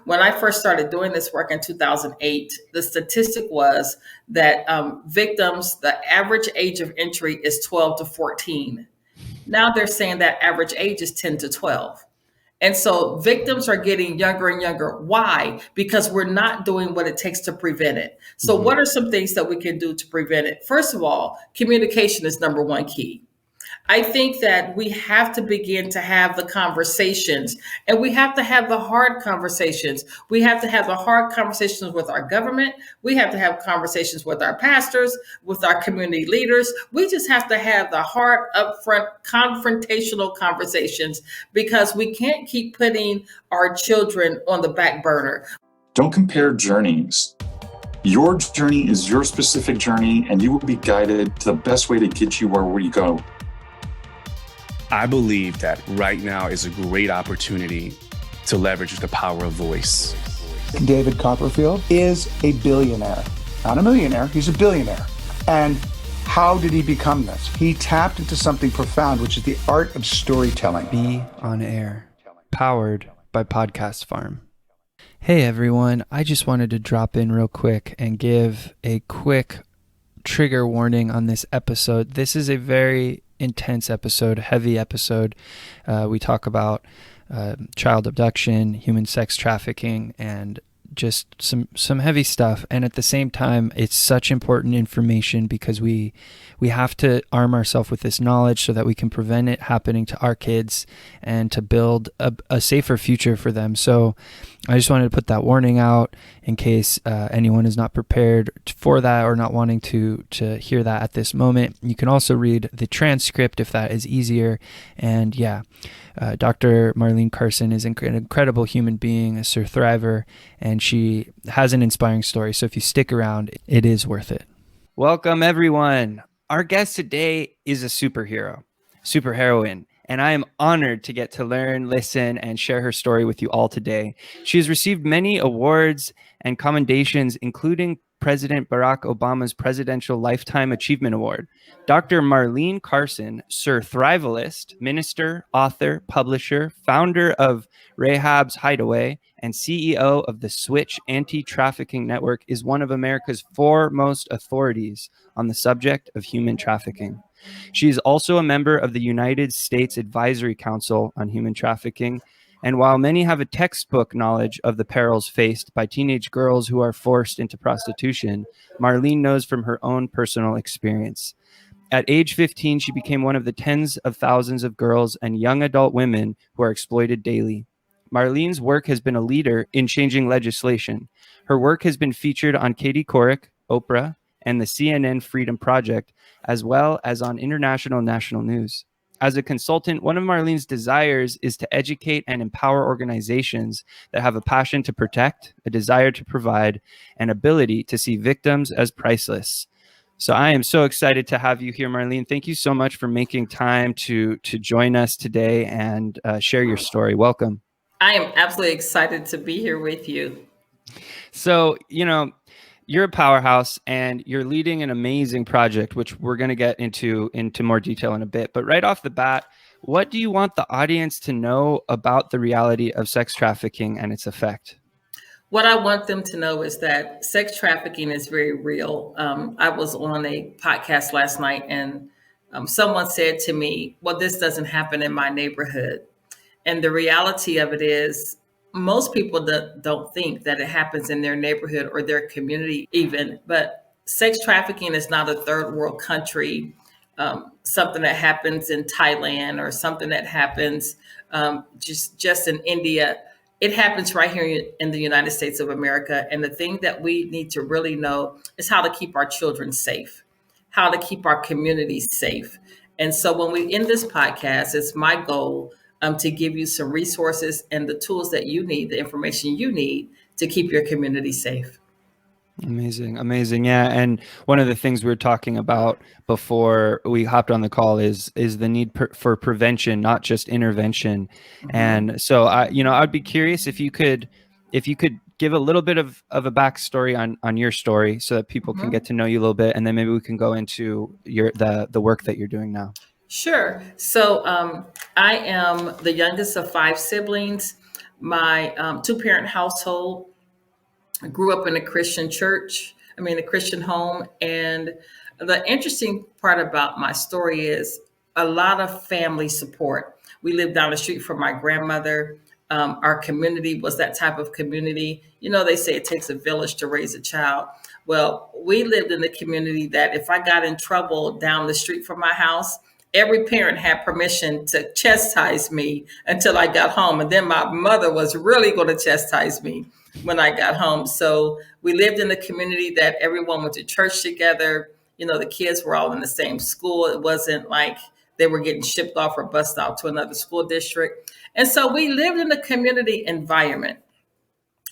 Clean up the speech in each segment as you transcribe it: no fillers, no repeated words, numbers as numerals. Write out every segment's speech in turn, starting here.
When I first started doing this work in 2008, the statistic was that victims, the average age of entry is 12 to 14. Now they're saying that average age is 10 to 12. And so victims are getting younger and younger. Why? Because we're not doing what it takes to prevent it. So what are some things that we can do to prevent it? First of all, communication is number one key. I think that we have to begin to have the conversations, and we have to have the hard conversations. We have to have the hard conversations with our government. We have to have conversations with our pastors, with our community leaders. We just have to have the hard, upfront, confrontational conversations, because we can't keep putting our children on the back burner. Don't compare journeys. Your journey is your specific journey, and you will be guided to the best way to get you where you go. I believe that right now is a great opportunity to leverage the power of voice. David Copperfield is a billionaire, not a millionaire, he's a billionaire. And how did he become this? He tapped into something profound, which is the art of storytelling. Be on air, powered by Podcast Farm. Hey everyone, I just wanted to drop in real quick and give a quick trigger warning on this episode. This is a very intense episode, heavy episode. We talk about child abduction, human sex trafficking, and just some heavy stuff. And at the same time, it's such important information because we have to arm ourselves with this knowledge so that we can prevent it happening to our kids and to build a safer future for them. So I just wanted to put that warning out in case anyone is not prepared for that or not wanting to hear that at this moment. You can also read the transcript if that is easier. And Dr. Marlene Carson is an incredible human being, a surthriver, and she has an inspiring story. So if you stick around, it is worth it. Welcome, everyone. Our guest today is a superheroine, and I am honored to get to learn, listen, and share her story with you all today. She has received many awards and commendations, including President Barack Obama's Presidential Lifetime Achievement Award. Dr. Marlene Carson, surthrivalist, minister, author, publisher, founder of Rahabs Hideaway, and CEO of the Switch Anti-Trafficking Network, is one of America's foremost authorities on the subject of human trafficking. She is also a member of the United States Advisory Council on Human Trafficking. And while many have a textbook knowledge of the perils faced by teenage girls who are forced into prostitution, Marlene knows from her own personal experience. At age 15, she became one of the tens of thousands of girls and young adult women who are exploited daily. Marlene's work has been a leader in changing legislation. Her work has been featured on Katie Couric, Oprah, and the CNN Freedom Project, as well as on international and national news. As a consultant, one of Marlene's desires is to educate and empower organizations that have a passion to protect, a desire to provide, an ability to see victims as priceless. So I am so excited to have you here, Marlene. Thank you so much for making time to join us today and share your story. Welcome. I am absolutely excited to be here with you. So, you're a powerhouse and you're leading an amazing project, which we're going to get into more detail in a bit. But right off the bat, what do you want the audience to know about the reality of sex trafficking and its effect? What I want them to know is that sex trafficking is very real. I was on a podcast last night and someone said to me, well, this doesn't happen in my neighborhood. And the reality of it is, most people don't think that it happens in their neighborhood or their community even, but sex trafficking is not a third world country, something that happens in Thailand or something that happens just in India. It happens right here in the United States of America. And the thing that we need to really know is how to keep our children safe, how to keep our communities safe. And so when we end this podcast, it's my goal to give you some resources and the tools that you need, the information you need to keep your community safe. Amazing. Yeah. And one of the things we were talking about before we hopped on the call is the need for prevention, not just intervention. Mm-hmm. And so I'd be curious if you could give a little bit of a backstory on your story so that people can get to know you a little bit, and then maybe we can go into the work that you're doing now. Sure. So I am the youngest of 5 siblings. My two-parent household. I grew up in a Christian church, a Christian home. And the interesting part about my story is a lot of family support. We lived down the street from my grandmother. Our community was that type of community. They say it takes a village to raise a child. Well, we lived in the community that if I got in trouble down the street from my house, every parent had permission to chastise me until I got home. And then my mother was really going to chastise me when I got home. So we lived in a community that everyone went to church together. The kids were all in the same school. It wasn't like they were getting shipped off or bused out to another school district. And so we lived in a community environment.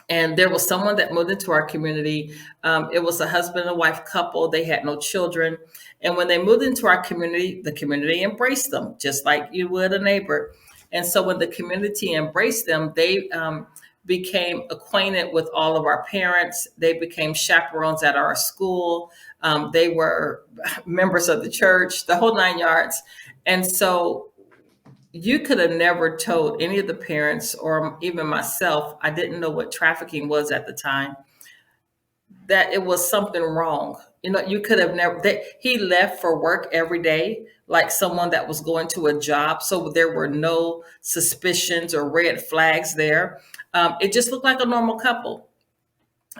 And there was someone that moved into our community. It was a husband and wife couple. They had no children. And when they moved into our community, the community embraced them, just like you would a neighbor. And so when the community embraced them, they became acquainted with all of our parents. They became chaperones at our school. They were members of the church, the whole 9 yards. And so you could have never told any of the parents or even myself, I didn't know what trafficking was at the time, that it was something wrong. You could have never, he left for work every day, like someone that was going to a job. So there were no suspicions or red flags there. It just looked like a normal couple.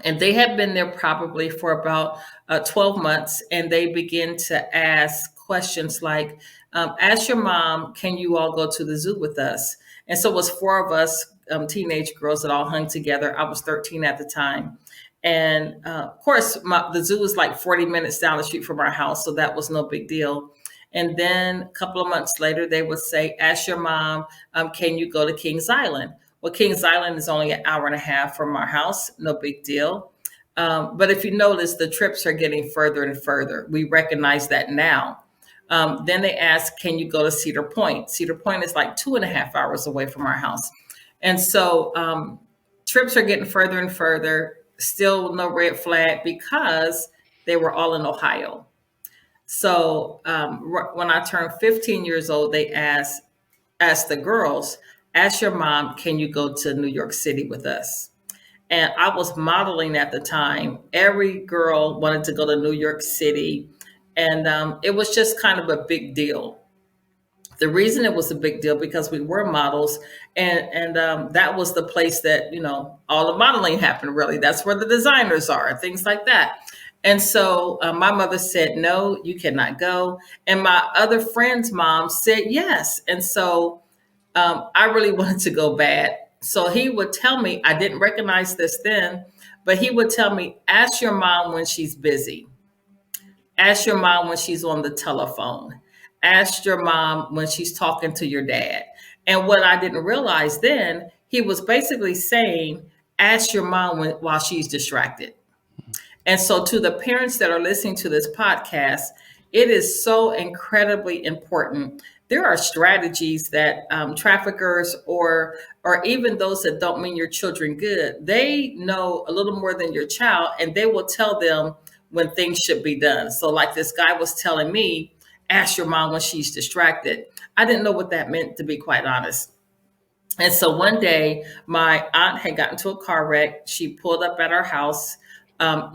And they had been there probably for about 12 months. And they began to ask questions like, ask your mom, can you all go to the zoo with us? And so it was 4 of us, teenage girls that all hung together. I was 13 at the time. And of course, the zoo was like 40 minutes down the street from our house. So that was no big deal. And then a couple of months later, they would say, ask your mom, can you go to Kings Island? Well, Kings Island is only an hour and a half from our house. No big deal. But if you notice, the trips are getting further and further. We recognize that now. Then they asked, can you go to Cedar Point? Cedar Point is like 2.5 hours away from our house. And so trips are getting further and further. Still no red flag because they were all in Ohio. So when I turned 15 years old, they asked the girls, ask your mom, can you go to New York City with us? And I was modeling at the time. Every girl wanted to go to New York City. And it was just kind of a big deal. The reason it was a big deal because we were models, and that was the place that, all the modeling happened, really. That's where the designers are, things like that. And so my mother said, no, you cannot go. And my other friend's mom said yes. And so I really wanted to go bad. So he would tell me, I didn't recognize this then, but he would tell me, ask your mom when she's busy. Ask your mom when she's on the telephone. Ask your mom when she's talking to your dad. And what I didn't realize then, he was basically saying, ask your mom while she's distracted. And so to the parents that are listening to this podcast, it is so incredibly important. There are strategies that traffickers or even those that don't mean your children good, they know a little more than your child, and they will tell them when things should be done. So like this guy was telling me, ask your mom when she's distracted. I didn't know what that meant, to be quite honest. And so one day, my aunt had gotten into a car wreck. She pulled up at our house.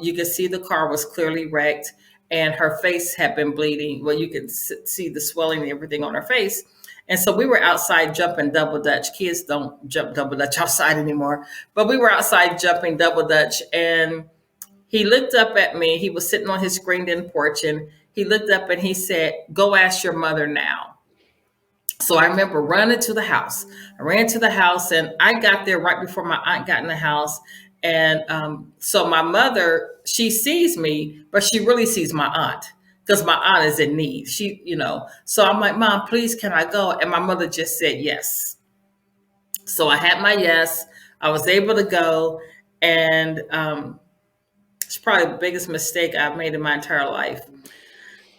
You could see the car was clearly wrecked, and her face had been bleeding. Well, you could see the swelling and everything on her face. And so we were outside jumping double dutch. Kids don't jump double dutch outside anymore, but we were outside jumping double dutch. And he looked up at me. He was sitting on his screened-in porch, and he looked up and he said, go ask your mother now. So I remember running to the house. I ran to the house, and I got there right before my aunt got in the house. And so my mother, she sees me, but she really sees my aunt because my aunt is in need. So I'm like, Mom, please, can I go? And my mother just said yes. So I had my yes. I was able to go. And it's probably the biggest mistake I've made in my entire life.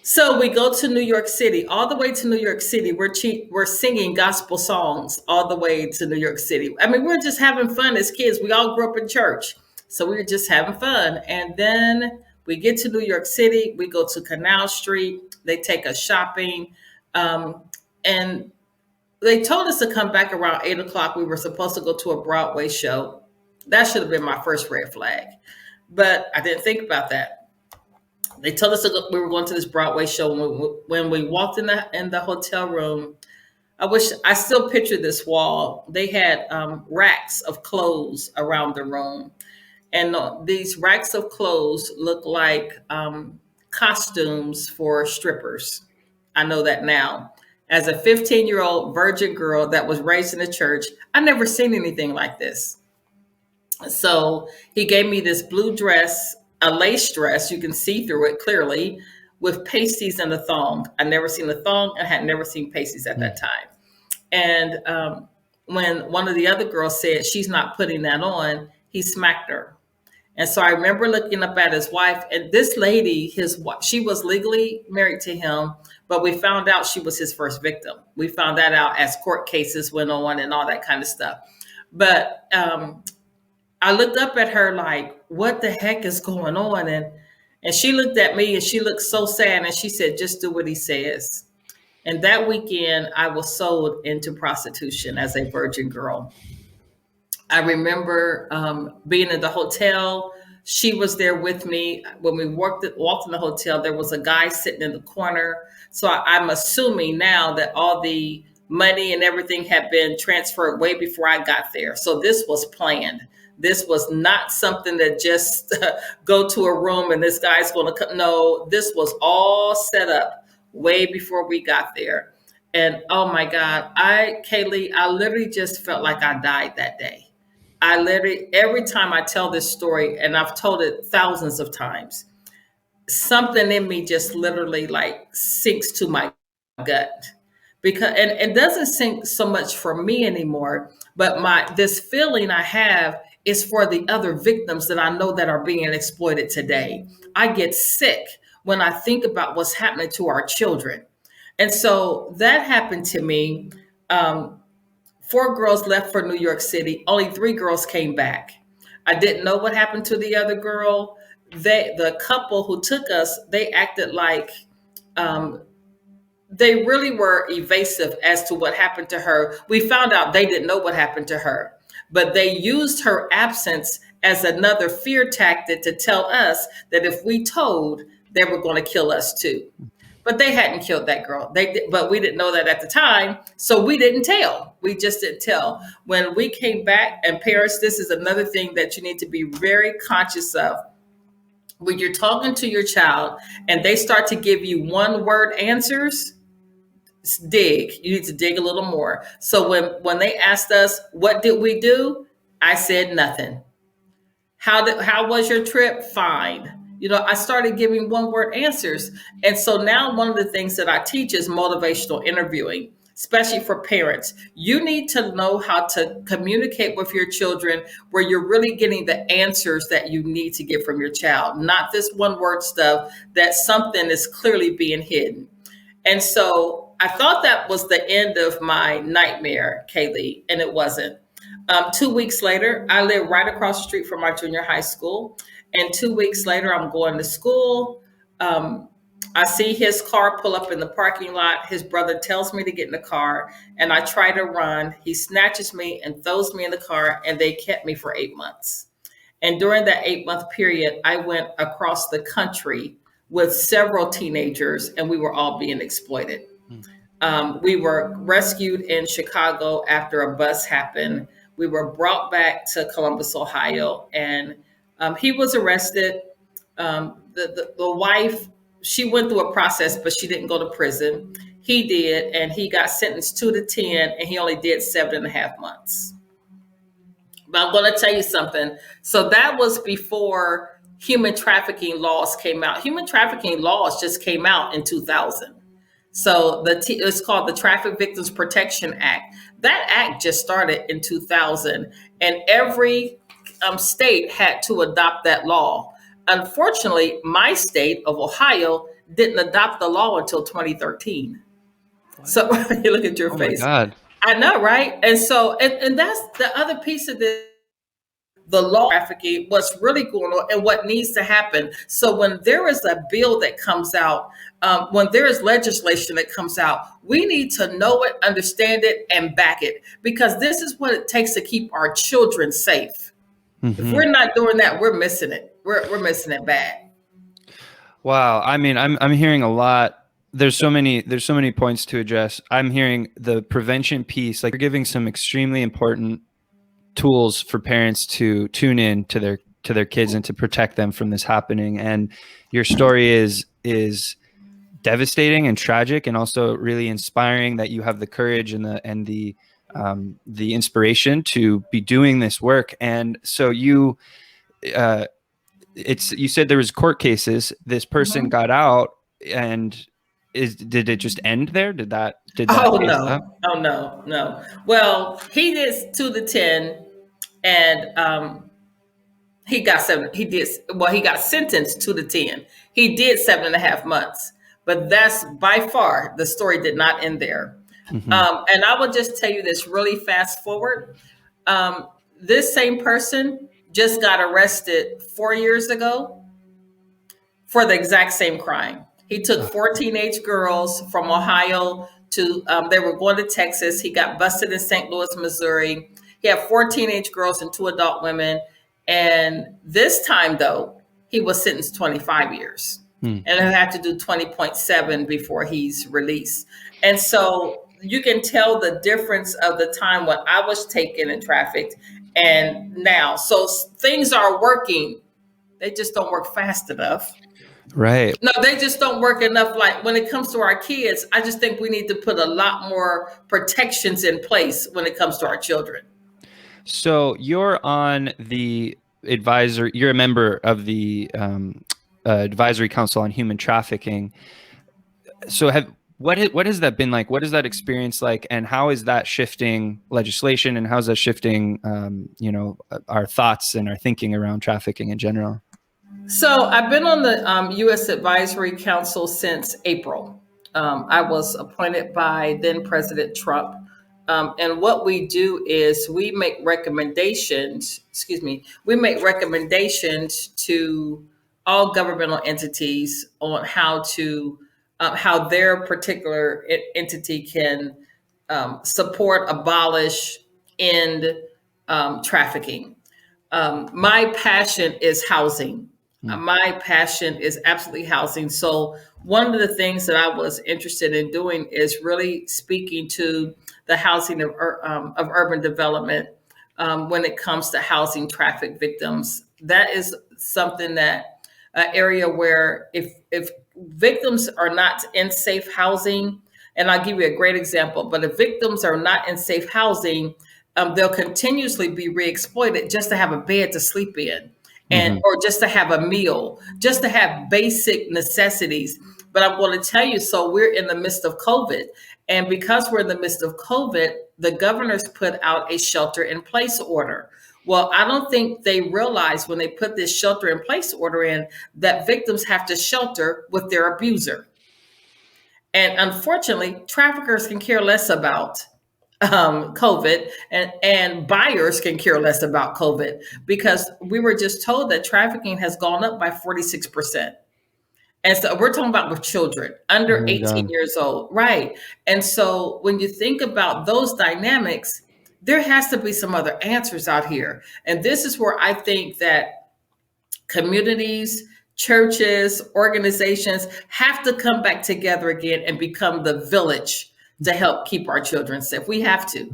So we go to New York City, all the way to New York City. We're singing gospel songs all the way to New York City. We're just having fun as kids. We all grew up in church. So we were just having fun. And then we get to New York City. We go to Canal Street. They take us shopping. And they told us to come back around 8 o'clock. We were supposed to go to a Broadway show. That should have been my first red flag, but I didn't think about that. They told us we were going to this Broadway show. When we walked in the hotel room, I still picture this wall. They had racks of clothes around the room. And these racks of clothes look like costumes for strippers. I know that now. As a 15-year-old virgin girl that was raised in the church, I never seen anything like this. So he gave me this blue dress, a lace dress. You can see through it clearly, with pasties and a thong. I never seen a thong and had never seen pasties at that time. And when one of the other girls said she's not putting that on, he smacked her. And so I remember looking up at his wife, and this lady, she was legally married to him, but we found out she was his first victim. We found that out as court cases went on and all that kind of stuff. But I looked up at her like, what the heck is going on? And she looked at me and she looked so sad, and she said, just do what he says. And that weekend, I was sold into prostitution as a virgin girl. I remember being in the hotel. She was there with me. When we walked in the hotel, there was a guy sitting in the corner. So I'm assuming now that all the money and everything had been transferred way before I got there. So this was planned. This was not something that just go to a room and this guy's going to come. No, this was all set up way before we got there. And oh my God, Kaylee, I literally just felt like I died that day. Every time I tell this story, and I've told it thousands of times, something in me just literally like sinks to my gut, because, and it doesn't sink so much for me anymore, but this feeling I have is for the other victims that I know that are being exploited today. I get sick when I think about what's happening to our children. And so that happened to me. 4 girls left for New York City. Only 3 girls came back. I didn't know what happened to the other girl. The couple who took us, they acted like they really were evasive as to what happened to her. We found out they didn't know what happened to her, but they used her absence as another fear tactic to tell us that if we told, they were going to kill us too. But they hadn't killed that girl. But we didn't know that at the time. So we didn't tell. We just didn't tell. When we came back, and parents, this is another thing that you need to be very conscious of. When you're talking to your child and they start to give you one-word answers, dig. You need to dig a little more. So when they asked us, what did we do? I said nothing. How was your trip? Fine. I started giving one-word answers. And so now one of the things that I teach is motivational interviewing, especially for parents. You need to know how to communicate with your children where you're really getting the answers that you need to get from your child, not this one-word stuff that something is clearly being hidden. And so I thought that was the end of my nightmare, Kaylee, and it wasn't. 2 weeks later, I live right across the street from my junior high school. And 2 weeks later, I'm going to school. I see his car pull up in the parking lot. His brother tells me to get in the car, and I try to run. He snatches me and throws me in the car, and they kept me for 8 months. And during that 8-month period, I went across the country with several teenagers, and we were all being exploited. We were rescued in Chicago after a bus happened. We were brought back to Columbus, Ohio, and he was arrested. The wife, she went through a process, but she didn't go to prison. He did, and he got sentenced 2 to 10, and he only did 7.5 months. But I'm going to tell you something. So that was before human trafficking laws came out. Human trafficking laws just came out in 2000. So it's called the Traffic Victims Protection Act. That act just started in 2000, and every state had to adopt that law. Unfortunately, my state of Ohio didn't adopt the law until 2013. What? So you look at your face. Oh my God. I know, right? And so, and that's the other piece of this. the law trafficking, what's really going on, and what needs to happen. So when there is a bill that comes out, when there is legislation that comes out, we need to know it, understand it, and back it, because this is what it takes to keep our children safe. If we're not doing that, we're missing it. We're missing it bad. Wow. I mean, I'm hearing a lot. There's so many points to address. I'm hearing the prevention piece, like you're giving some extremely important tools for parents to tune in to their kids and to protect them from this happening. And your story is devastating and tragic, and also really inspiring that you have the courage and the inspiration to be doing this work. And so you said there was court cases. This person got out, and did it just end there? Did that? Oh no. Well, he did 2 to 10, and he got 7. He got sentenced 2 to 10. He did 7.5 months, but that's by far the story did not end there. And I will just tell you this really fast forward. This same person just got arrested 4 years ago for the exact same crime. He took 4 teenage girls from Ohio to, they were going to Texas. He got busted in St. Louis, Missouri. He had 4 teenage girls and 2 adult women. And this time, though, he was sentenced 25 years. And he'll have to do 20.7 before he's released. And so you can tell the difference of the time when I was taken and trafficked and now. So things are working. They just don't work fast enough. Right. No, they just don't work enough. Like when it comes to our kids, I just think we need to put a lot more protections in place when it comes to our children. So you're on the advisor. You're a member of the advisory council on human trafficking. So what has that been like? What is that experience like? And how is that shifting legislation? And how is that shifting, our thoughts and our thinking around trafficking in general? So I've been on the U.S. Advisory Council since April. I was appointed by then President Trump. And what we do is we make recommendations to all governmental entities on how their particular entity can support, abolish, end trafficking. My passion is housing. My passion is absolutely housing. So one of the things that I was interested in doing is really speaking to the housing of urban development when it comes to housing traffic victims. That is something that an area where if victims are not in safe housing, and I'll give you a great example, but if victims are not in safe housing, they'll continuously be re-exploited just to have a bed to sleep in. Or just to have a meal, just to have basic necessities. But I'm going to tell you, so we're in the midst of COVID. And because we're in the midst of COVID, the governors put out a shelter in place order. Well, I don't think they realize when they put this shelter in place order in that victims have to shelter with their abuser. And unfortunately, traffickers can care less about COVID, and buyers can care less about COVID, because we were just told that trafficking has gone up by 46%. And so we're talking about with children under 18 years old. Right. And so when you think about those dynamics, there has to be some other answers out here. And this is where I think that communities, churches, organizations have to come back together again and become the village to help keep our children safe. We have to.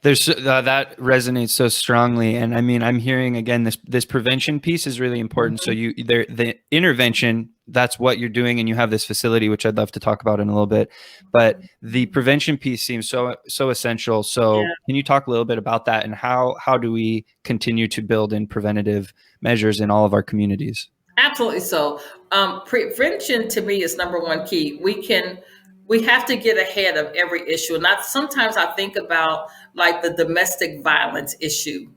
There's that resonates so strongly. And I mean, I'm hearing again, this prevention piece is really important. So the intervention, that's what you're doing. And you have this facility, which I'd love to talk about in a little bit, but the prevention piece seems so essential. So Can you talk a little bit about that, and how do we continue to build in preventative measures in all of our communities? Absolutely. So prevention to me is number one key. We have to get ahead of every issue. And sometimes I think about like the domestic violence issue.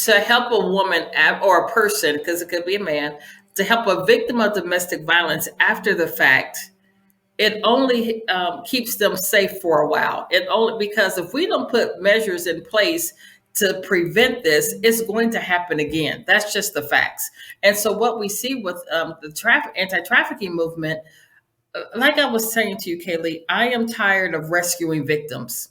To help a woman or a person, because it could be a man, to help a victim of domestic violence after the fact, it only keeps them safe for a while. It only, because if we don't put measures in place to prevent this, it's going to happen again. That's just the facts. And so what we see with the anti-trafficking movement, like I was saying to you, Kaylee, I am tired of rescuing victims.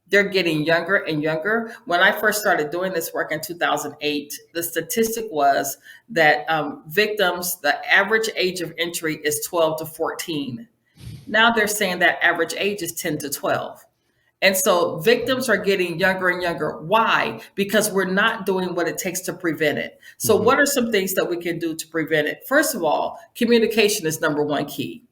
They're getting younger and younger. When I first started doing this work in 2008, the statistic was that victims, the average age of entry is 12 to 14. Now they're saying that average age is 10 to 12. And so victims are getting younger and younger. Why? Because we're not doing what it takes to prevent it. So what are some things that we can do to prevent it? First of all, communication is number one key.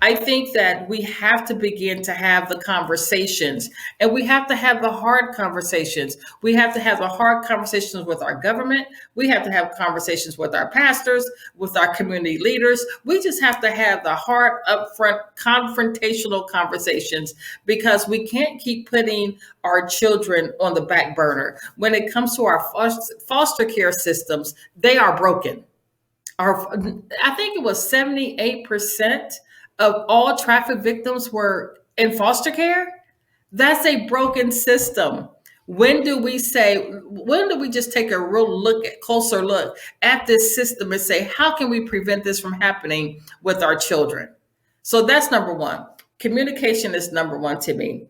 I think that we have to begin to have the conversations, and we have to have the hard conversations. We have to have the hard conversations with our government. We have to have conversations with our pastors, with our community leaders. We just have to have the hard, upfront, confrontational conversations, because we can't keep putting our children on the back burner. When it comes to our foster care systems, they are broken. I think it was 78% of all traffic victims were in foster care. That's a broken system. When do we just take a closer look at this system and say, how can we prevent this from happening with our children? So that's number one. Communication is number one to me.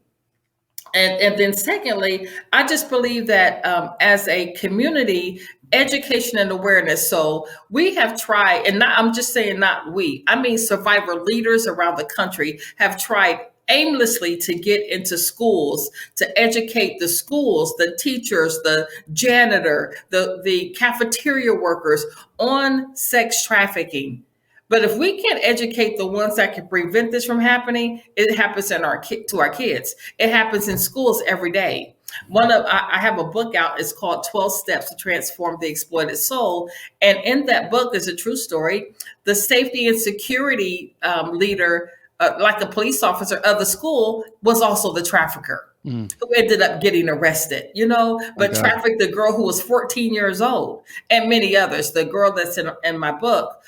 And then secondly, I just believe that as a community, education and awareness. So we have tried, and I'm just saying not we, I mean survivor leaders around the country have tried aimlessly to get into schools, to educate the schools, the teachers, the janitor, the cafeteria workers on sex trafficking. But if we can't educate the ones that can prevent this from happening, it happens to our kids. It happens in schools every day. I have a book out. It's called 12 Steps to Transform the Exploited Soul. And in that book is a true story. The safety and security leader, like a police officer of the school, was also the trafficker who ended up getting arrested, but trafficked the girl who was 14 years old, and many others. The girl that's in my book,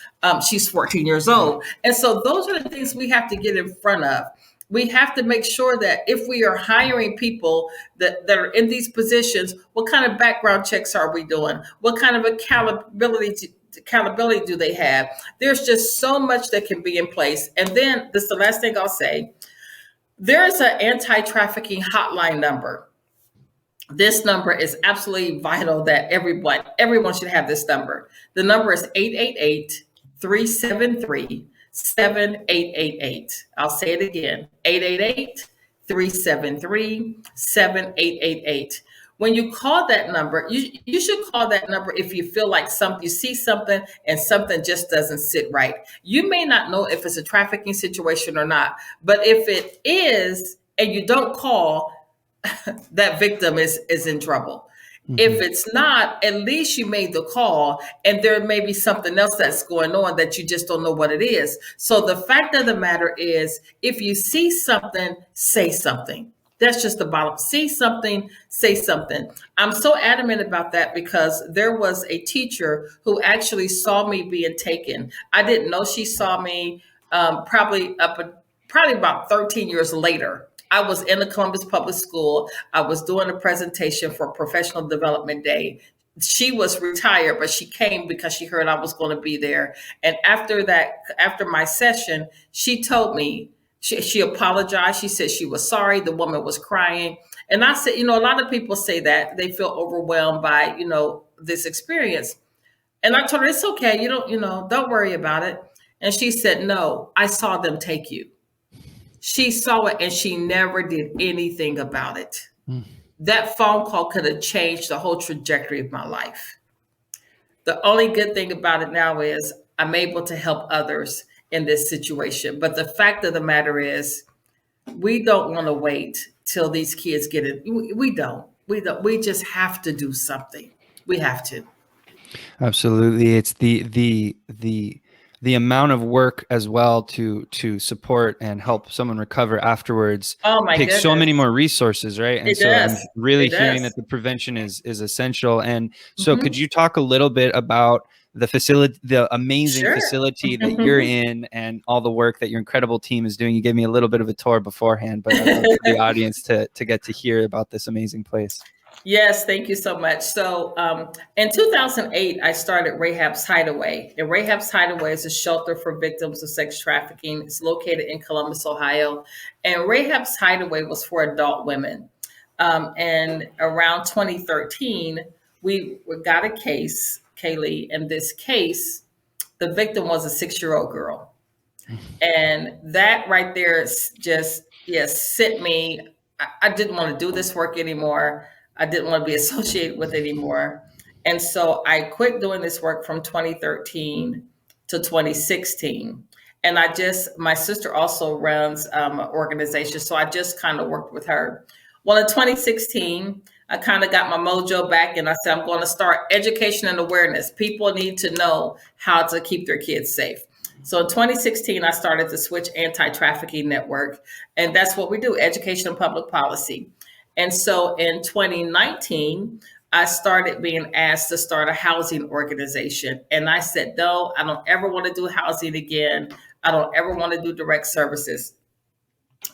she's 14 years old. And so those are the things we have to get in front of. We have to make sure that if we are hiring people that are in these positions, what kind of background checks are we doing? What kind of accountability do they have? There's just so much that can be in place. And then this is the last thing I'll say. There's an anti-trafficking hotline number. This number is absolutely vital that everyone should have this number. The number is 888-373-7888. I'll say it again, 888-373-7888. When you call that number, you should call that number if you feel like you see something and something just doesn't sit right. You may not know if it's a trafficking situation or not, but if it is and you don't call, that victim is in trouble. If it's not, at least you made the call, and there may be something else that's going on that you just don't know what it is. So the fact of the matter is, if you see something, say something. That's just the bottom. See something, say something. I'm so adamant about that because there was a teacher who actually saw me being taken. I didn't know she saw me probably about 13 years later. I was in the Columbus Public School. I was doing a presentation for Professional Development Day. She was retired, but she came because she heard I was going to be there. And after my session, she told me, she apologized. She said she was sorry. The woman was crying. And I said, a lot of people say that they feel overwhelmed by, this experience. And I told her, it's okay. Don't worry about it. And she said, no, I saw them take you. She saw it and she never did anything about it. That phone call could have changed the whole trajectory of my life. The only good thing about it now is I'm able to help others in this situation. But the fact of the matter is, we don't want to wait till these kids get it. We don't. We just have to do something. We have to. Absolutely. It's the amount of work as well to support and help someone recover afterwards. Oh my takes goodness. So many more resources, right? And it so does. I'm really it hearing does. that the prevention is essential. And so could you talk a little bit about the facility, the amazing Sure. facility that you're in, and all the work that your incredible team is doing. You gave me a little bit of a tour beforehand, but I'd love for the audience to get to hear about this amazing place. Yes, thank you so much. So in 2008, I started Rahabs Hideaway. And Rahabs Hideaway is a shelter for victims of sex trafficking. It's located in Columbus, Ohio. And Rahabs Hideaway was for adult women. And around 2013, we got a case, Kaylee. In this case, the victim was a 6-year-old girl. And that right there just, sent me. I didn't want to do this work anymore. I didn't want to be associated with it anymore. And so I quit doing this work from 2013 to 2016. And my sister also runs an organization. So I just kind of worked with her. Well, in 2016, I kind of got my mojo back and I said, I'm going to start education and awareness. People need to know how to keep their kids safe. So in 2016, I started the Switch Anti-Trafficking Network. And that's what we do, education and public policy. And so in 2019, I started being asked to start a housing organization. And I said, no, I don't ever want to do housing again. I don't ever want to do direct services.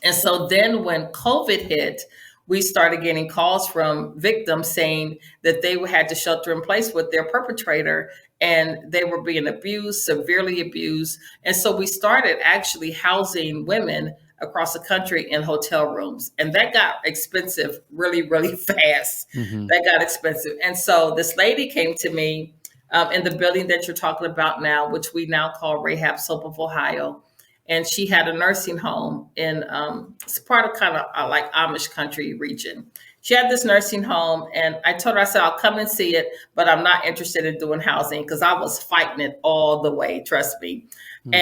And so then when COVID hit, we started getting calls from victims saying that they had to shelter in place with their perpetrator and they were being abused, severely abused. And so we started actually housing women across the country in hotel rooms. And that got expensive really, really fast. Mm-hmm. That got expensive. And so this lady came to me in the building that you're talking about now, which we now call Rahabs Hope of Ohio. And she had a nursing home in, it's part of kind of like Amish country region. She had this nursing home and I told her, I said, I'll come and see it, but I'm not interested in doing housing because I was fighting it all the way, trust me. Mm-hmm.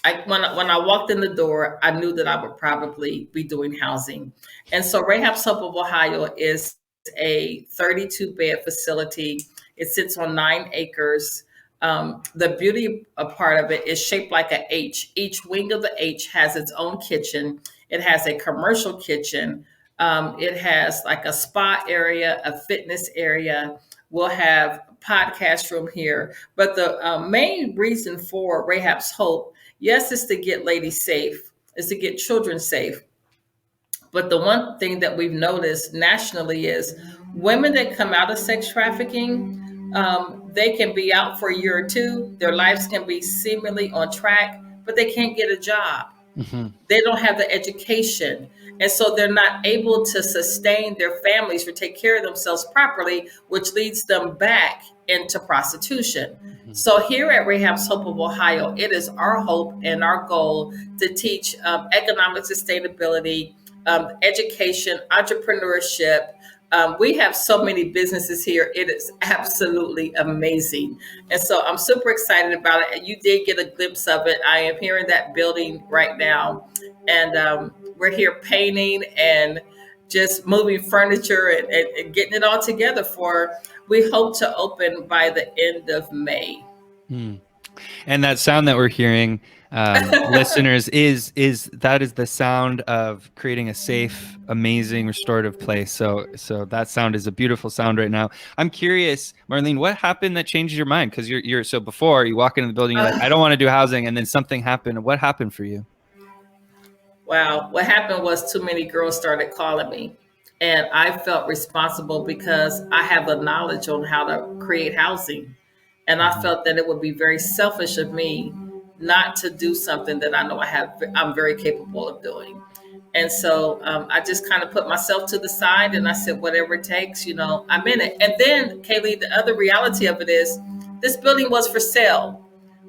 And when I walked in the door, I knew that I would probably be doing housing. And so Rahabs Hope of Ohio is a 32-bed facility. It sits on 9 acres. The beauty part of it is shaped like an H. Each wing of the H has its own kitchen. It has a commercial kitchen. It has like a spa area, a fitness area. We'll have a podcast room here. But the main reason for Rahabs Hope, yes, is to get ladies safe, is to get children safe. But the one thing that we've noticed nationally is women that come out of sex trafficking, they can be out for a year or two. Their lives can be seemingly on track, but they can't get a job. Mm-hmm. They don't have the education. And so they're not able to sustain their families or take care of themselves properly, which leads them back into prostitution. Mm-hmm. So here at Rahabs Hope of Ohio, it is our hope and our goal to teach economic sustainability, education, entrepreneurship. We have so many businesses here. It is absolutely amazing. And so I'm super excited about it. You did get a glimpse of it. I am here in that building right now. And we're here painting and just moving furniture and getting it all together we hope to open by the end of May. And that sound that we're hearing, listeners, is the sound of creating a safe, amazing, restorative place. So that sound is a beautiful sound right now. I'm curious, Marlene, what happened that changed your mind? Because you're so before you walk into the building, you're like, I don't want to do housing, and then something happened. What happened for you? Wow, what happened was too many girls started calling me. And I felt responsible because I have the knowledge on how to create housing. And I felt that it would be very selfish of me not to do something that I know I'm very capable of doing. And so I just kind of put myself to the side and I said, whatever it takes, I'm in it. And then, Kaylee, the other reality of it is this building was for sale.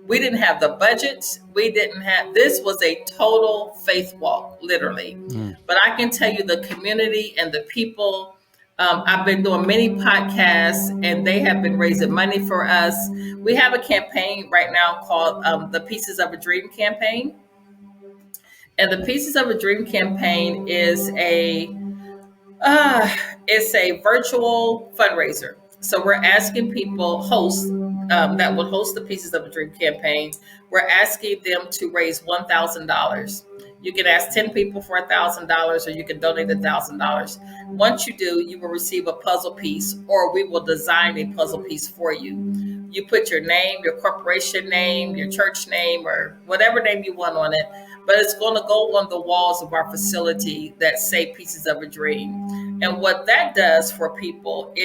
We didn't have the budget. This was a total faith walk, literally. But I can tell you the community and the people, I've been doing many podcasts and they have been raising money for us. We have a campaign right now called the Pieces of a Dream campaign. And the Pieces of a Dream campaign is it's a virtual fundraiser. So we're asking people, hosts that will host the Pieces of a Dream campaign, we're asking them to raise $1,000. You can ask 10 people for $1,000 or you can donate $1,000. Once you do, you will receive a puzzle piece or we will design a puzzle piece for you. You put your name, your corporation name, your church name, or whatever name you want on it. But it's going to go on the walls of our facility that say Pieces of a Dream. And what that does for people,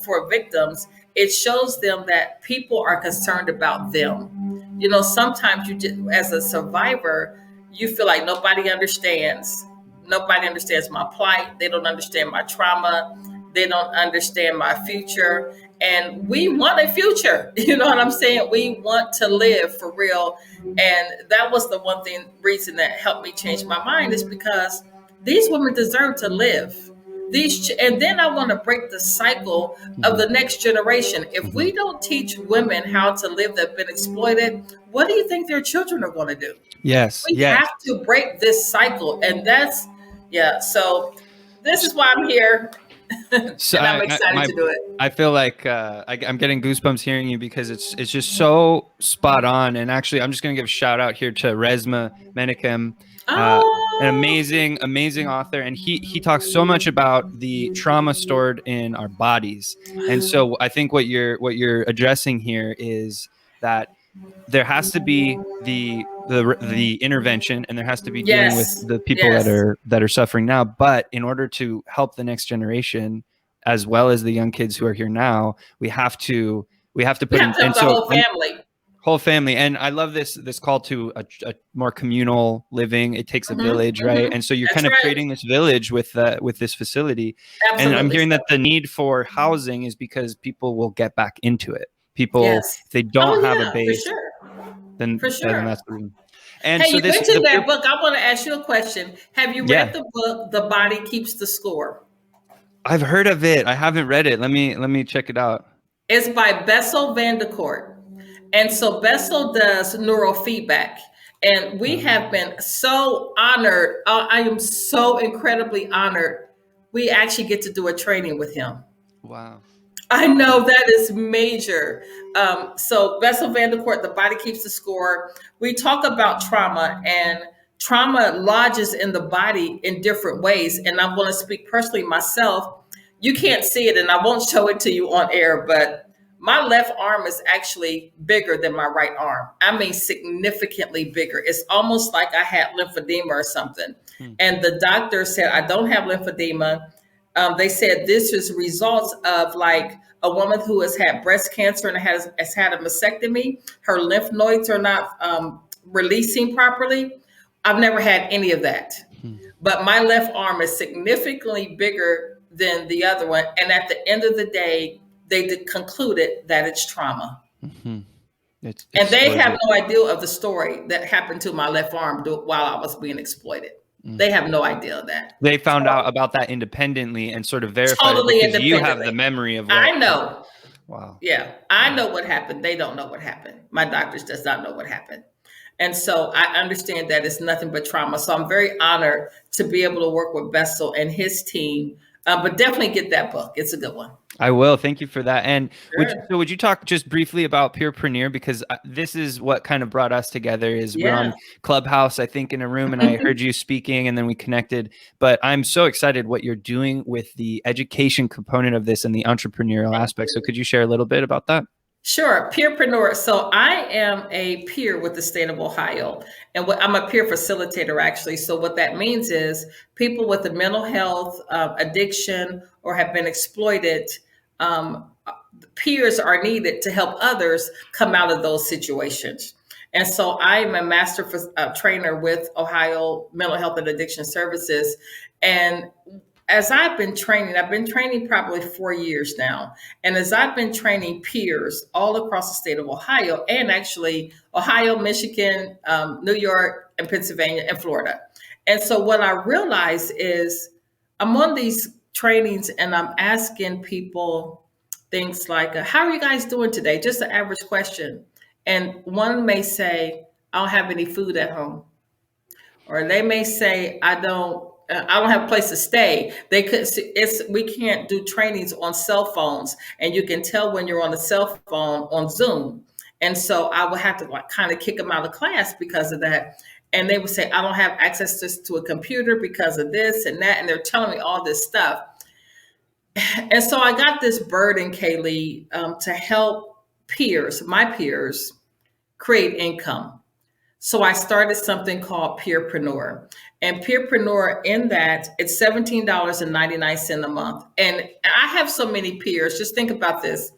for victims, it shows them that people are concerned about them. You know, sometimes you just, as a survivor, you feel like nobody understands. Nobody understands my plight. They don't understand my trauma. They don't understand my future. And we want a future. You know what I'm saying? We want to live for real. And that was the reason that helped me change my mind, is because these women deserve to live. And then I want to break the cycle of the next generation. If we don't teach women how to live that have been exploited, what do you think their children are going to do? Yes. We have to break this cycle. And so this is why I'm here. So and I'm excited to do it. I feel like I'm getting goosebumps hearing you, because it's just so spot on. And actually, I'm just going to give a shout out here to Resmaa Menakem, an amazing author. And he talks so much about the trauma stored in our bodies. And so I think what you're addressing here is that there has to be the intervention, and there has to be dealing with the people that are suffering now. But in order to help the next generation, as well as the young kids who are here now, we have to put in the whole family. And I love this call to a more communal living. It takes a village, right? And so you're kind of creating this village with this facility. Absolutely. And I'm hearing that the need for housing is because people will get back into it. People, if they don't have a base, then that's the reason. And hey, so you mentioned that book. I want to ask you a question. Have you read the book, The Body Keeps the Score? I've heard of it. I haven't read it. Let me check it out. It's by Bessel van der Kolk. And so Bessel does neurofeedback. And we have been so honored. I am so incredibly honored. We actually get to do a training with him. Wow. I know, that is major. So Bessel van der Kolk, The Body Keeps the Score. We talk about trauma, and trauma lodges in the body in different ways. And I want to speak personally myself. You can't see it, and I won't show it to you on air, but my left arm is actually bigger than my right arm. I mean, significantly bigger. It's almost like I had lymphedema or something. And the doctor said, I don't have lymphedema. They said this is results of like a woman who has had breast cancer and has had a mastectomy. Her lymph nodes are not releasing properly. I've never had any of that. But my left arm is significantly bigger than the other one. And at the end of the day, they concluded that it's trauma. And they have no idea of the story that happened to my left arm while I was being exploited. They have no idea of that. They found out about that independently and sort of verified it because you have the memory of what I know. Wow. Yeah, I know what happened. They don't know what happened. My doctors does not know what happened. And so I understand that it's nothing but trauma. So I'm very honored to be able to work with Bessel and his team. But definitely get that book. It's a good one. I will. Thank you for that. And would you talk just briefly about Preneur? Because this is what kind of brought us together. Is we're on Clubhouse, I think, in a room, and I heard you speaking, and then we connected. But I'm so excited what you're doing with the education component of this and the entrepreneurial aspect. So could you share a little bit about that? Sure. Preneur. So I am a peer with the state of Ohio, and I'm a peer facilitator, actually. So what that means is people with a mental health addiction or have been exploited, peers are needed to help others come out of those situations. And so I'm a master trainer with Ohio Mental Health and Addiction Services. And as I've been training probably 4 years now. And as I've been training peers all across the state of Ohio, and actually Ohio, Michigan, New York, and Pennsylvania, and Florida. And so what I realize is I'm on these trainings and I'm asking people things like, how are you guys doing today? Just an average question. And one may say, I don't have any food at home. Or they may say, I don't have a place to stay. We can't do trainings on cell phones, and you can tell when you're on a cell phone on Zoom. And so I would have to kind of kick them out of class because of that. And they would say, I don't have access to a computer because of this and that. And they're telling me all this stuff. And so I got this burden, Kaylee, to help my peers, create income. So I started something called Preneur. And Preneur, in that, it's $17.99 a month. And I have so many peers. Just think about this.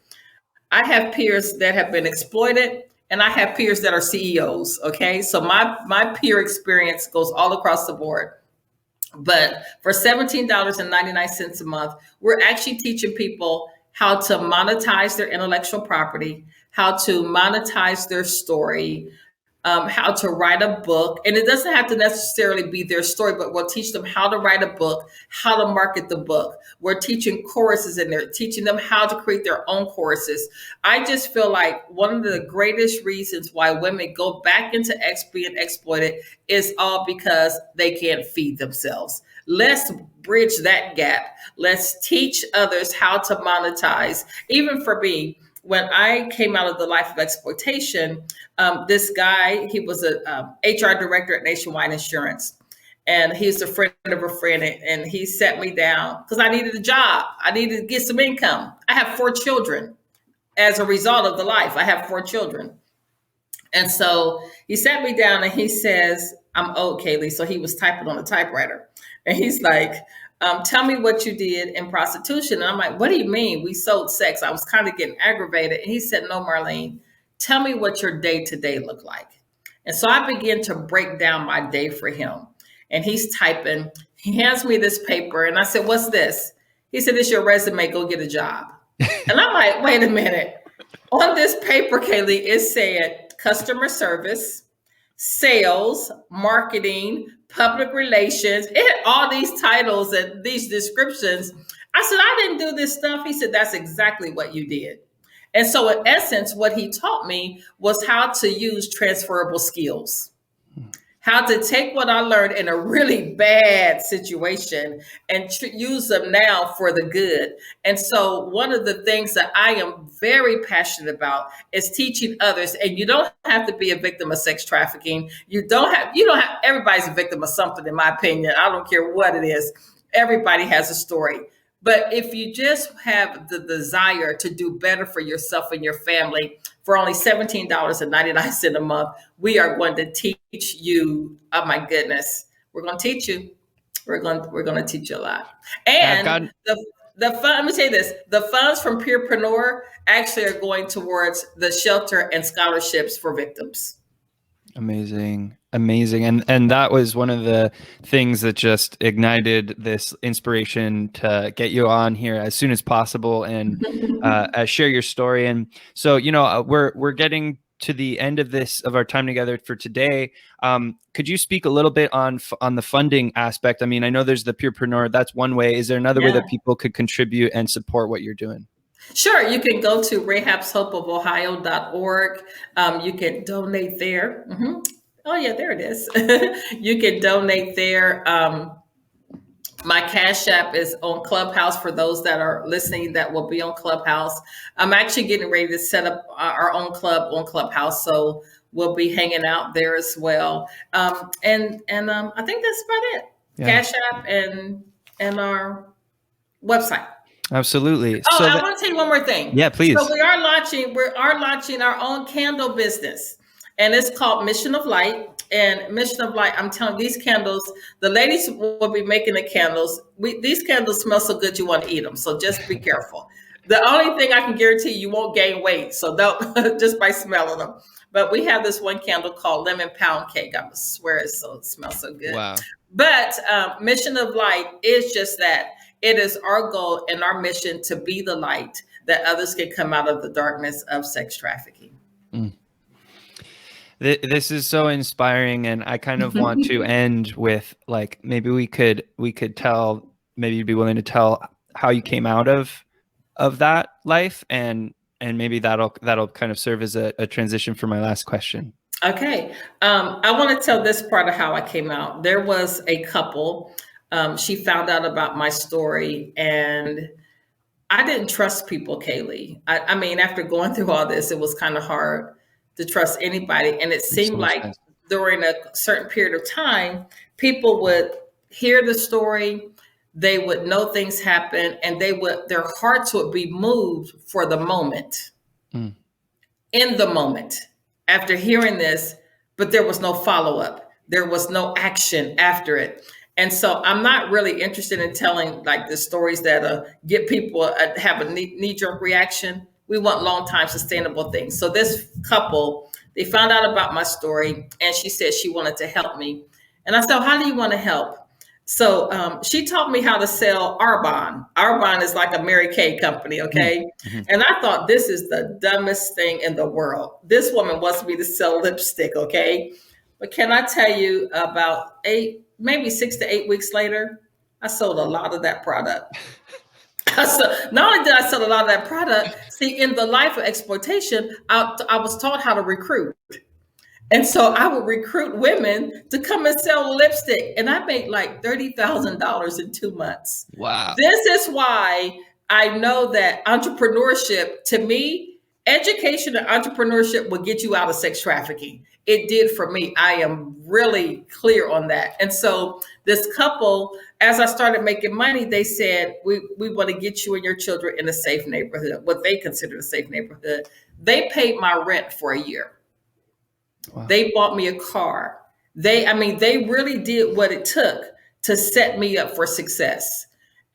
I have peers that have been exploited, and I have peers that are CEOs. Okay. So my peer experience goes all across the board. But for $17.99 a month, we're actually teaching people how to monetize their intellectual property, how to monetize their story, how to write a book. And it doesn't have to necessarily be their story, but we'll teach them how to write a book, how to market the book. We're teaching choruses in there, teaching them how to create their own choruses. I just feel like one of the greatest reasons why women go back into being exploited is all because they can't feed themselves. Let's bridge that gap. Let's teach others how to monetize. Even for me, when I came out of the life of exploitation, this guy, he was a HR director at Nationwide Insurance. And he's a friend of a friend. And he sat me down because I needed a job. I needed to get some income. I have 4 children. As a result of the life, I have 4 children. And so he sat me down and he says, I'm old, Kaylee. So he was typing on a typewriter. And he's like, tell me what you did in prostitution. And I'm like, what do you mean? We sold sex. I was kind of getting aggravated. And he said, no, Marlene, tell me what your day-to-day looked like. And so I began to break down my day for him. And he's typing. He hands me this paper. And I said, what's this? He said, it's your resume. Go get a job. And I'm like, wait a minute. On this paper, Kaylee, it said customer service, sales, marketing, public relations. It had all these titles and these descriptions. I said, I didn't do this stuff. He said, that's exactly what you did. And so in essence, what he taught me was how to use transferable skills, how to take what I learned in a really bad situation and use them now for the good. And so one of the things that I am very passionate about is teaching others. And you don't have to be a victim of sex trafficking. You don't have, everybody's a victim of something, in my opinion. I don't care what it is. Everybody has a story. But if you just have the desire to do better for yourself and your family, for only $17.99 a month, we are going to teach you. Oh my goodness, we're going to teach you. We're going to teach you a lot. And the fund. Let me say this: the funds from Preneur actually are going towards the shelter and scholarships for victims. Amazing. And that was one of the things that just ignited this inspiration to get you on here as soon as possible and share your story. And so, we're getting to the end of our time together for today. Could you speak a little bit on the funding aspect? I mean, I know there's the Preneur. That's one way. Is there another way that people could contribute and support what you're doing? Sure. You can go to Rahabs Hope of Ohio.org. You can donate there. Mm-hmm. Oh, yeah, there it is. You can donate there. My Cash App is on Clubhouse for those that are listening that will be on Clubhouse. I'm actually getting ready to set up our own club on Clubhouse. So we'll be hanging out there as well. And I think that's about it. Yeah. Cash App and our website. Absolutely. Oh, I want to tell you one more thing. Yeah, please. So we are launching our own candle business, and it's called Mission of Light. And Mission of Light, I'm telling you, these candles, the ladies will be making the candles. These candles smell so good you want to eat them. So just be careful. The only thing I can guarantee you won't gain weight. So don't just by smelling them. But we have this one candle called Lemon Pound Cake. I swear it smells so good. Wow. But Mission of Light is just that. It is our goal and our mission to be the light that others can come out of the darkness of sex trafficking. Mm. This is so inspiring, and I kind of want to end with maybe we could tell, maybe you'd be willing to tell how you came out of that life, and maybe that'll kind of serve as a transition for my last question. Okay, I want to tell this part of how I came out. There was a couple. She found out about my story, and I didn't trust people, Kaylee. I mean, after going through all this, it was kind of hard to trust anybody. And it seemed like during a certain period of time, people would hear the story, they would know things happen, and their hearts would be moved for the moment. Mm. in the moment after hearing this, but there was no follow-up. There was no action after it. And so I'm not really interested in telling like the stories that get people have a knee-jerk reaction. We want long-time sustainable things. So this couple, they found out about my story and she said she wanted to help me. And I said, how do you want to help? So she taught me how to sell Arbonne. Arbonne is like a Mary Kay company, okay? Mm-hmm. And I thought, this is the dumbest thing in the world. This woman wants me to sell lipstick, okay? But can I tell you, about maybe 6 to 8 weeks later, I sold a lot of that product. So not only did I sell a lot of that product, see, in the life of exploitation, I was taught how to recruit. And so I would recruit women to come and sell lipstick. And I made like $30,000 in 2 months. Wow. This is why I know that entrepreneurship, to me, education and entrepreneurship will get you out of sex trafficking. It did for me. I am really clear on that. And so this couple, as I started making money, they said, we want to get you and your children in a safe neighborhood, what they consider a safe neighborhood. They paid my rent for a year. Wow. They bought me a car. They really did what it took to set me up for success.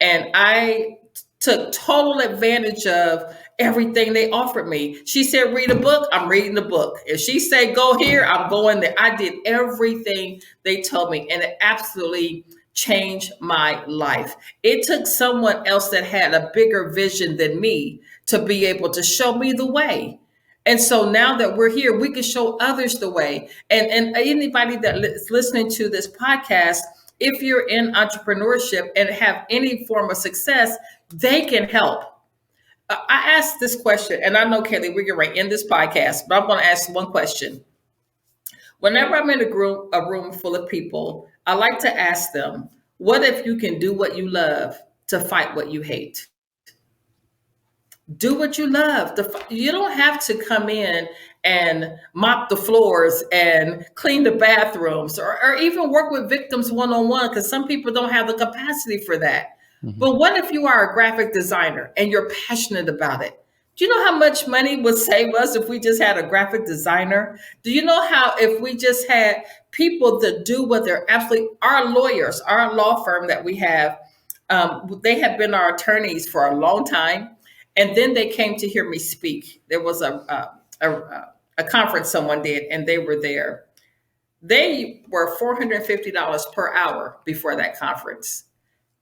And I took total advantage of everything they offered me. She said, read a book, I'm reading the book. If she said, go here, I'm going there. I did everything they told me, and it absolutely changed my life. It took someone else that had a bigger vision than me to be able to show me the way. And so now that we're here, we can show others the way. And anybody that is listening to this podcast, if you're in entrepreneurship and have any form of success, they can help. I asked this question, and I know, Kelly, we're getting right in this podcast, but I'm going to ask one question. Whenever I'm in a room full of people, I like to ask them, what if you can do what you love to fight what you hate? Do what you love. You don't have to come in and mop the floors and clean the bathrooms or even work with victims one-on-one, because some people don't have the capacity for that. Mm-hmm. But what if you are a graphic designer and you're passionate about it? Do you know how much money would save us if we just had a graphic designer? Do you know how if we just had people that do what they're our lawyers, our law firm that we have, they have been our attorneys for a long time. And then they came to hear me speak. There was a conference someone did, and they were there. They were $450 per hour before that conference.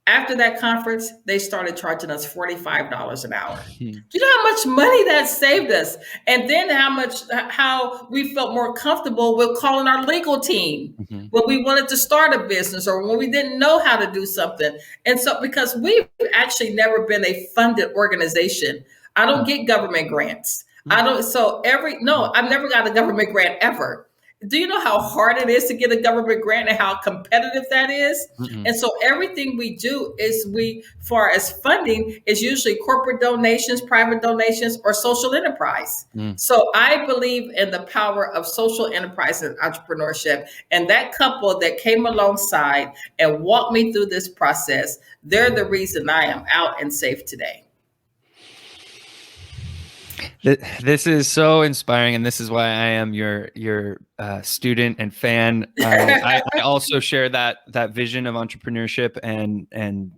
After that conference, they started charging us $45 an hour. Do you know how much money that saved us? And then how we felt more comfortable with calling our legal team when we wanted to start a business or when we didn't know how to do something. And so, because we've actually never been a funded organization, I don't get government grants. I've never got a government grant ever. Do you know how hard it is to get a government grant and how competitive that is? Mm-hmm. And so everything we do is far as funding is usually corporate donations, private donations, or social enterprise. So I believe in the power of social enterprise and entrepreneurship. And that couple that came alongside and walked me through this process, they're the reason I am out and safe today. This is so inspiring, and this is why I am your student and fan. I also share that vision of entrepreneurship and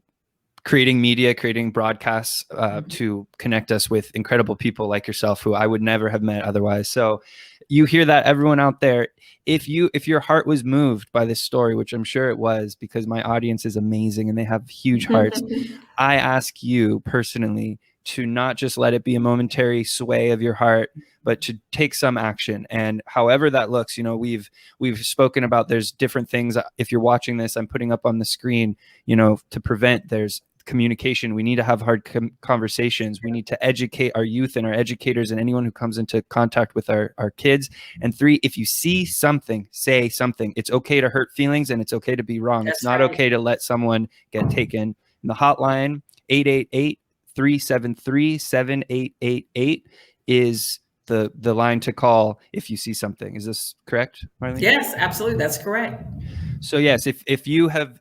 creating media, creating broadcasts to connect us with incredible people like yourself, who I would never have met otherwise. So you hear that, everyone out there. If your heart was moved by this story, which I'm sure it was, because my audience is amazing and they have huge hearts, I ask you personally to not just let it be a momentary sway of your heart, but to take some action. And however that looks, we've spoken about, there's different things. If you're watching this, I'm putting up on the screen, to prevent, there's communication. We need to have hard conversations. We need to educate our youth and our educators and anyone who comes into contact with our kids. And 3, if you see something, say something. It's okay to hurt feelings and it's okay to be wrong. That's it's not right. Okay to let someone get taken. And the hotline, 888-373-7888 is the line to call if you see something. Is this correct, Marlene? Yes, absolutely. That's correct. So yes, if you have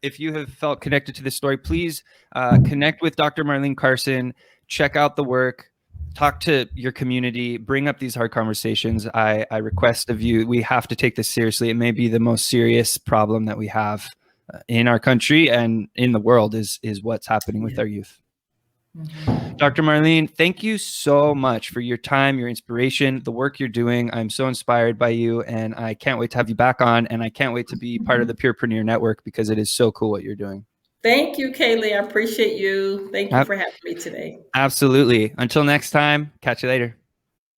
felt connected to this story, please connect with Dr. Marlene Carson, check out the work, talk to your community, bring up these hard conversations. I request of you, we have to take this seriously. It may be the most serious problem that we have in our country and in the world is what's happening with our youth. Mm-hmm. Dr. Marlene, thank you so much for your time, your inspiration, the work you're doing. I'm so inspired by you, and I can't wait to have you back on, and I can't wait to be part of the Preneur Network because it is so cool what you're doing. Thank you, Kaylee. I appreciate you. Thank you for having me today. Absolutely. Until next time, catch you later.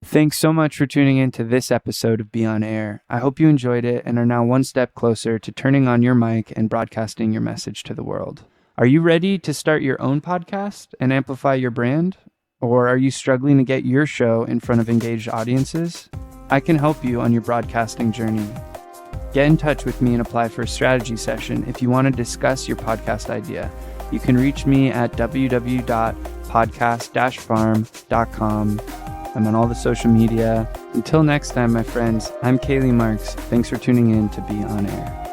Thanks so much for tuning in to this episode of Be On Air. I hope you enjoyed it and are now one step closer to turning on your mic and broadcasting your message to the world. Are you ready to start your own podcast and amplify your brand? Or are you struggling to get your show in front of engaged audiences? I can help you on your broadcasting journey. Get in touch with me and apply for a strategy session if you want to discuss your podcast idea. You can reach me at www.podcast-farm.com. I'm on all the social media. Until next time, my friends, I'm Kaylee Marks. Thanks for tuning in to Be On Air.